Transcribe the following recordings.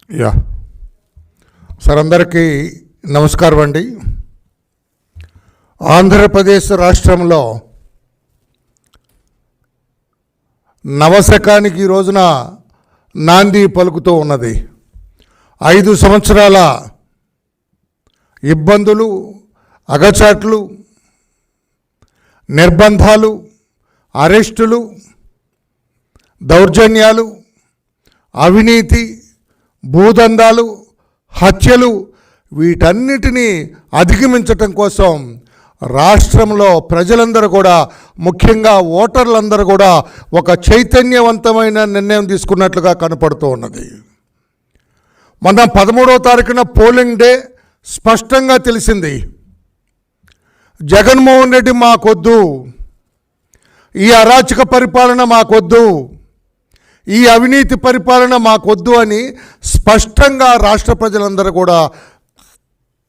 Yeah sir, అందరికీ నమస్కారం అండి. ఆంధ్రప్రదేశ్ రాష్ట్రంలో నవశకానికి ఈ రోజున నాంది పలుకుతూ ఉన్నది. 5 సంవత్సరాల ఇబ్బందులు, అగచాట్లు, నిర్బంధాలు, అరెస్టులు, దౌర్జన్యాలు, అవినీతి, భూదందాలు, హత్యలు, వీటన్నిటినీ అధిగమించటం కోసం రాష్ట్రంలో ప్రజలందరూ కూడా, ముఖ్యంగా ఓటర్లందరూ కూడా ఒక చైతన్యవంతమైన నిర్ణయం తీసుకున్నట్లుగా కనపడుతూ ఉన్నది. మొన్న 13వ తారీఖున పోలింగ్ డే స్పష్టంగా తెలిసింది. జగన్మోహన్ రెడ్డి మాకొద్దు, ఈ అరాచక పరిపాలన మాకొద్దు, ఈ అవినీతి పరిపాలన మాకొద్దు అని స్పష్టంగా రాష్ట్ర ప్రజలందరూ కూడా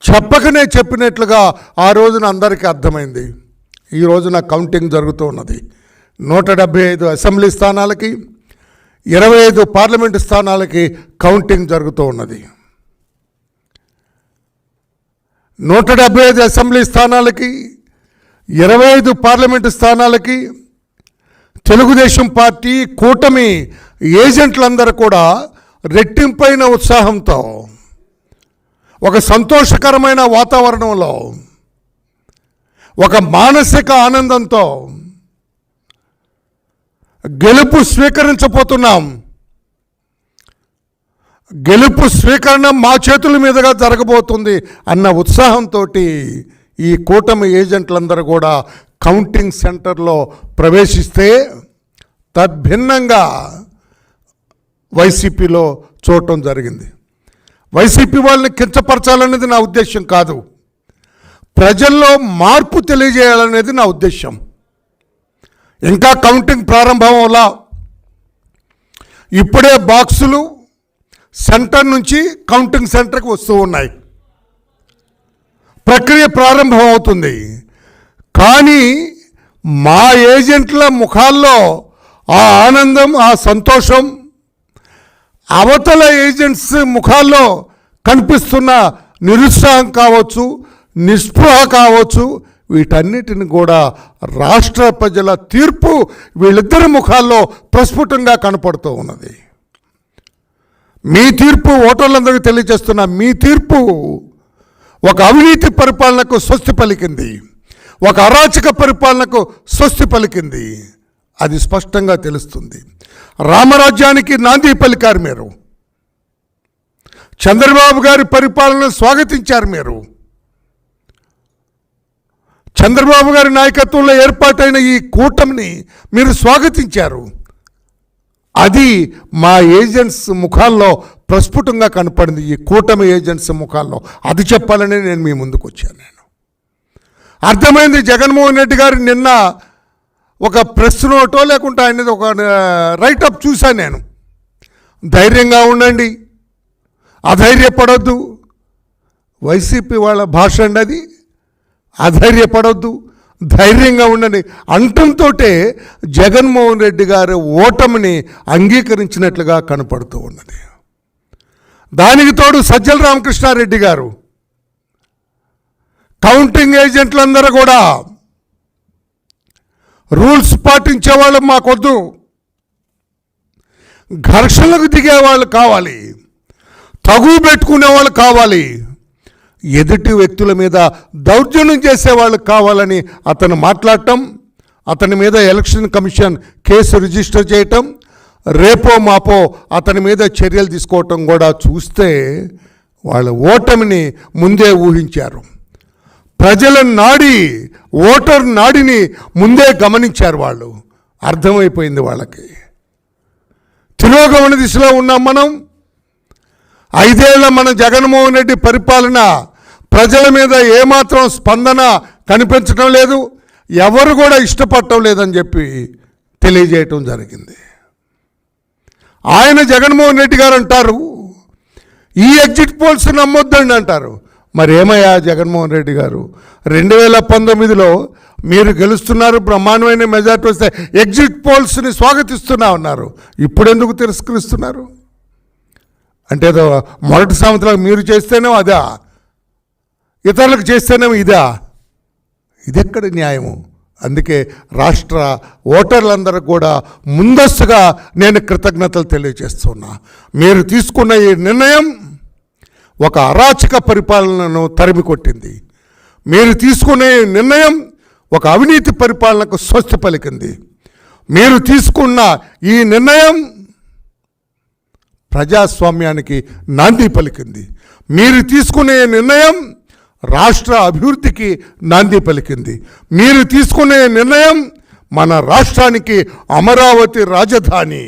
చెప్పకనే చెప్పినట్లుగా ఆ రోజున అందరికీ అర్థమైంది. ఈ రోజున కౌంటింగ్ జరుగుతూ ఉన్నది. 175 అసెంబ్లీ స్థానాలకి, 25 పార్లమెంటు స్థానాలకి కౌంటింగ్ జరుగుతూ ఉన్నది. 175 అసెంబ్లీ స్థానాలకి, 25 పార్లమెంటు స్థానాలకి తెలుగుదేశం పార్టీ కూటమి ఏజెంట్లందరూ కూడా రెట్టింపైన ఉత్సాహంతో, ఒక సంతోషకరమైన వాతావరణంలో, ఒక మానసిక ఆనందంతో గెలుపు స్వీకరించబోతున్నాం, గెలుపు స్వీకరణ మా చేతుల మీదుగా జరగబోతుంది అన్న ఉత్సాహంతో ఈ కూటమి ఏజెంట్లందరూ కూడా కౌంటింగ్ సెంటర్లో ప్రవేశిస్తే, తద్భిన్నంగా వైసీపీలో చూడటం జరిగింది. వైసీపీ వాళ్ళని కించపరచాలనేది నా ఉద్దేశం కాదు, ప్రజల్లో మార్పు తెలియజేయాలనేది నా ఉద్దేశం. ఇంకా కౌంటింగ్ ప్రారంభం వల్ల ఇప్పుడే బాక్సులు సెంటర్ నుంచి కౌంటింగ్ సెంటర్కి వస్తూ ఉన్నాయి. ప్రక్రియ ప్రారంభం అవుతుంది. కానీ మా ఏజెంట్ల ముఖాల్లో ఆ ఆనందం, ఆ సంతోషం, అవతల ఏజెంట్స్ ముఖాల్లో కనిపిస్తున్న నిరుత్సాహం కావచ్చు, నిస్పృహ కావచ్చు, వీటన్నిటిని కూడా రాష్ట్ర ప్రజల తీర్పు వీళ్ళిద్దరి ముఖాల్లో ప్రస్ఫుటంగా కనపడుతూ ఉన్నది. మీ తీర్పు ఓటర్లందరికీ తెలియజేస్తున్నా, మీ తీర్పు ఒక అవినీతి పరిపాలనకు స్వస్తి పలికింది, ఒక అరాచక పరిపాలనకు స్వస్తి పలికింది. అది స్పష్టంగా తెలుస్తుంది. రామరాజ్యానికి నాంది పలికారు మీరు, చంద్రబాబు గారి పరిపాలనను స్వాగతించారు మీరు, చంద్రబాబు గారి నాయకత్వంలో ఏర్పాటైన ఈ కూటమిని మీరు స్వాగతించారు. అది మా ఏజెంట్స్ ముఖాల్లో ప్రస్ఫుటంగా కనపడింది, ఈ కూటమి ఏజెంట్స్ ముఖాల్లో. అది చెప్పాలని నేను మీ ముందుకు వచ్చాను. నేను అర్థమైంది. జగన్మోహన్ రెడ్డి గారు నిన్న ఒక ప్రెస్ నోటో లేకుంటే ఆయనది ఒక రైటప్ చూశాను నేను. ధైర్యంగా ఉండండి, అధైర్యపడొద్దు, వైసీపీ వాళ్ళ భాష అండి అది. అధైర్యపడొద్దు, ధైర్యంగా ఉండండి అంటంతో జగన్మోహన్ రెడ్డి గారు ఓటమిని అంగీకరించినట్లుగా కనపడుతూ ఉన్నది. దానికి తోడు సజ్జల రామకృష్ణారెడ్డి గారు, కౌంటింగ్ ఏజెంట్లందరూ కూడా రూల్స్ పాటించేవాళ్ళు మాకొద్దు, ఘర్షణలకు దిగేవాళ్ళు కావాలి, తగు పెట్టుకునేవాళ్ళు కావాలి, ఎదుటి వ్యక్తుల మీద దౌర్జన్యం చేసేవాళ్ళు కావాలని అతను మాట్లాడటం, అతని మీద ఎలక్షన్ కమిషన్ కేసు రిజిస్టర్ చేయటం, రేపో మాపో అతని మీద చర్యలు తీసుకోవటం కూడా చూస్తే వాళ్ళ ఓటమిని ముందే ఊహించారు. ప్రజల నాడి, ఓటర్ నాడిని ముందే గమనించారు వాళ్ళు. అర్థమైపోయింది వాళ్ళకి. తిరోగమన దిశలో ఉన్నాం మనం. 5 ఏళ్ల మన జగన్మోహన్ రెడ్డి పరిపాలన ప్రజల మీద ఏమాత్రం స్పందన కనిపించడం లేదు, ఎవరు కూడా ఇష్టపడటం లేదని చెప్పి తెలియజేయటం జరిగింది. ఆయన జగన్మోహన్ రెడ్డి గారు అంటారు, ఈ ఎగ్జిట్ పోల్స్ నమ్మొద్దండి అంటారు. మరి ఏమయ్యా జగన్మోహన్ రెడ్డి గారు, 2019లో మీరు గెలుస్తున్నారు, బ్రహ్మాండమైన మెజార్టీ వస్తే ఎగ్జిట్ పోల్స్ని స్వాగతిస్తున్నా ఉన్నారు, ఇప్పుడు ఎందుకు తిరస్కరిస్తున్నారు? అంటే ఏదో మొదటి సంవత్సరాలు మీరు చేస్తేనేమో అదా, ఇతరులకు చేస్తేనేమో ఇదా? ఇదెక్కడ న్యాయము? అందుకే రాష్ట్ర ఓటర్లందరూ కూడా ముందస్తుగా నేను కృతజ్ఞతలు తెలియజేస్తున్నా. మీరు తీసుకున్న ఈ నిర్ణయం ఒక అరాచక పరిపాలనను తరిమి కొట్టింది. మీరు తీసుకునే నిర్ణయం ఒక అవినీతి పరిపాలనకు స్వస్తి పలికింది. మీరు తీసుకున్న ఈ నిర్ణయం ప్రజాస్వామ్యానికి నాంది పలికింది. మీరు తీసుకునే నిర్ణయం రాష్ట్ర అభివృద్ధికి నాంది పలికింది. మీరు తీసుకునే నిర్ణయం మన రాష్ట్రానికి అమరావతి రాజధాని,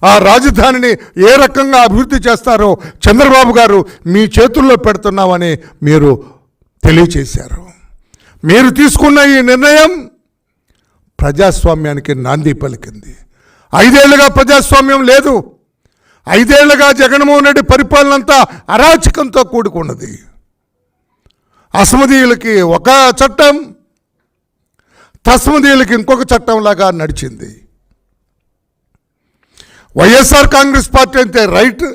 ఆ రాజధానిని ఏ రకంగా అభివృద్ధి చేస్తారో చంద్రబాబు గారు మీ చేతుల్లో పెడుతున్నామని మీరు తెలియచేశారు. మీరు తీసుకున్న ఈ నిర్ణయం ప్రజాస్వామ్యానికి నాంది పలికింది. 5 ఏళ్లుగా ప్రజాస్వామ్యం లేదు. 5 ఏళ్లుగా జగన్మోహన్ రెడ్డి పరిపాలన అంతా అరాచకంతో కూడుకున్నది. అసమధీయులకి ఒక చట్టం, తస్మదీయులకి ఇంకొక చట్టంలాగా నడిచింది. వైఎస్ఆర్ కాంగ్రెస్ పార్టీ అయితే రైట్,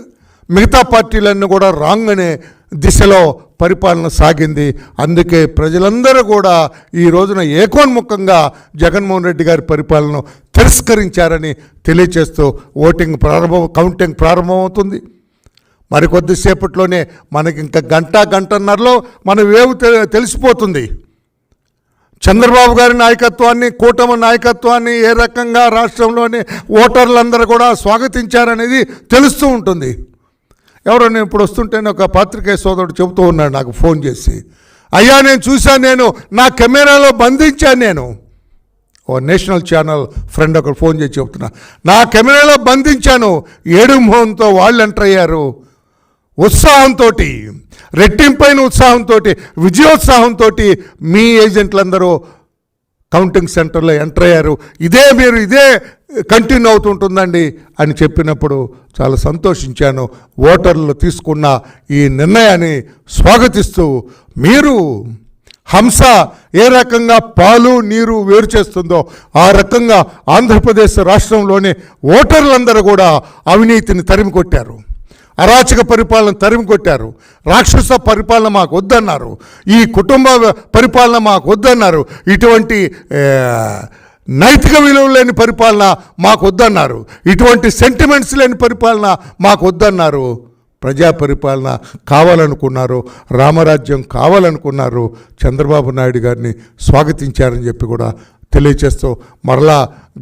మిగతా పార్టీలన్నీ కూడా రాంగ్ అనే దిశలో పరిపాలన సాగింది. అందుకే ప్రజలందరూ కూడా ఈ రోజున ఏకోన్ముఖంగా జగన్మోహన్ రెడ్డి గారి పరిపాలనను తిరస్కరించారని తెలియచేస్తూ కౌంటింగ్ ప్రారంభమవుతుంది. మరికొద్దిసేపట్లోనే మనకి ఇంకా గంటన్నరలో మన వేవ్ తెలిసిపోతుంది. చంద్రబాబు గారి నాయకత్వాన్ని, కూటమి నాయకత్వాన్ని ఏ రకంగా రాష్ట్రంలోని ఓటర్లందరూ కూడా స్వాగతించారనేది తెలుస్తూ ఉంటుంది. ఎవరో నేను ఇప్పుడు వస్తుంటేనే ఒక పాత్రికేయ సోదరుడు చెబుతూ ఉన్నాడు నాకు ఫోన్ చేసి, అయ్యా నేను చూశాను, నేను నా కెమెరాలో బంధించాను. నేను ఓ నేషనల్ ఛానల్ ఫ్రెండ్ ఒకరు ఫోన్ చేసి చెబుతున్నా, నా కెమెరాలో బంధించాను. ఏడు మోహన్తో వాళ్ళు ఎంటర్ అయ్యారు. ఉత్సాహంతో, రెట్టింపైన ఉత్సాహంతో, విజయోత్సాహంతో మీ ఏజెంట్లందరూ కౌంటింగ్ సెంటర్లో ఎంటర్ అయ్యారు. ఇదే కంటిన్యూ అవుతుంటుందండి అని చెప్పినప్పుడు చాలా సంతోషించాను. ఓటర్లు తీసుకున్న ఈ నిర్ణయాన్ని స్వాగతిస్తూ, మీరు హంస ఏ రకంగా పాలు నీరు వేరు చేస్తుందో ఆ రకంగా ఆంధ్రప్రదేశ్ రాష్ట్రంలోని ఓటర్లందరూ కూడా అవినీతిని తరిమి కొట్టారు, అరాచక పరిపాలన తరిమి కొట్టారు, రాక్షస పరిపాలన మాకు వద్దన్నారు, ఈ కుటుంబ పరిపాలన మాకు వద్దన్నారు, ఇటువంటి నైతిక విలువలు లేని పరిపాలన మాకు వద్దన్నారు, ఇటువంటి సెంటిమెంట్స్ లేని పరిపాలన మాకు వద్దన్నారు. ప్రజా పరిపాలన కావాలనుకున్నారు, రామరాజ్యం కావాలనుకున్నారు. చంద్రబాబు నాయుడు గారిని స్వాగతించారని చెప్పి కూడా తెలియచేస్తూ, మరలా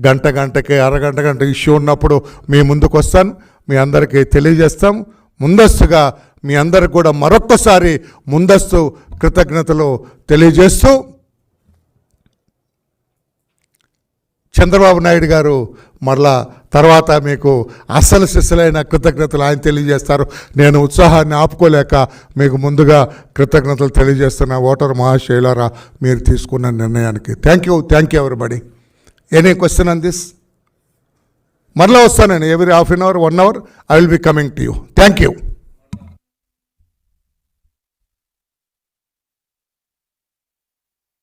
గంటకి అరగంట ఇష్యూ ఉన్నప్పుడు మీ ముందుకు వస్తాను, మీ అందరికీ తెలియజేస్తాం. ముందస్తుగా మీ అందరికి కూడా మరొక్కసారి ముందస్తు కృతజ్ఞతలు తెలియజేస్తూ, చంద్రబాబు నాయుడు గారు మరలా తర్వాత మీకు అసలు సిసలైన కృతజ్ఞతలు ఆయన తెలియజేస్తారు. నేను ఉత్సాహాన్ని ఆపుకోలేక మీకు ముందుగా కృతజ్ఞతలు తెలియజేస్తున్న ఓటర్ మహాశైలారా మీరు తీసుకున్న నిర్ణయానికి. థ్యాంక్ యూ ఎవరిబడి. Any question on this? మరలా వస్తానండి. Every half an hour 1 hour I will be coming to you. Thank you.